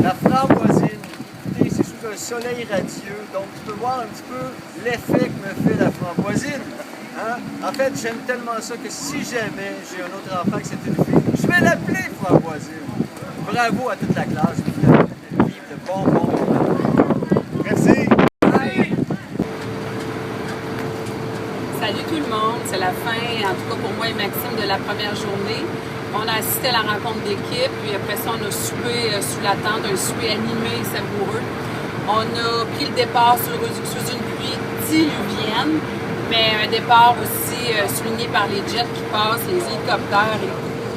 La framboisine, écoutez, c'est sous un soleil radieux, donc tu peux voir un petit peu l'effet que me fait la framboisine. Hein? En fait, j'aime tellement ça que si jamais j'ai un autre enfant que c'est une fille, je vais l'appeler framboisine. Bravo à toute la classe, vive de bonbons. Merci. Salut tout le monde, c'est la fin, en tout cas pour moi et Maxime, de la première journée. On a assisté à la rencontre d'équipe, puis après ça, on a soupé sous la tente, un souper animé, savoureux. On a pris le départ sous une pluie diluvienne, mais un départ aussi souligné par les jets qui passent, les hélicoptères.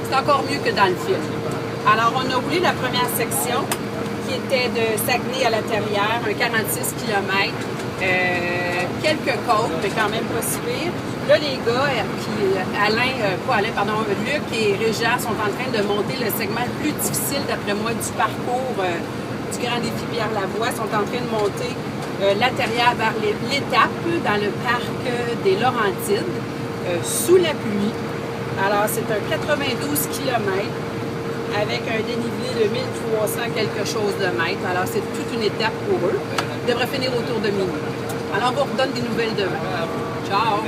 C'est encore mieux que dans le film. Alors, on a roulé la première section, qui était de Saguenay à la Terrière, un 46 km. Quelques côtes, mais quand même pas si pire. Là, les gars, Luc et Réjean sont en train de monter le segment le plus difficile, d'après moi, du parcours du Grand Défi Pierre-Lavoie. Ils sont en train de monter la Terrière vers l'étape dans le parc des Laurentides, sous la pluie. Alors, c'est un 92 km avec un dénivelé de 1300 quelque chose de mètres. Alors, c'est toute une étape pour eux. Ils devraient finir autour de minuit. Alors, on vous redonne des nouvelles demain. Ciao!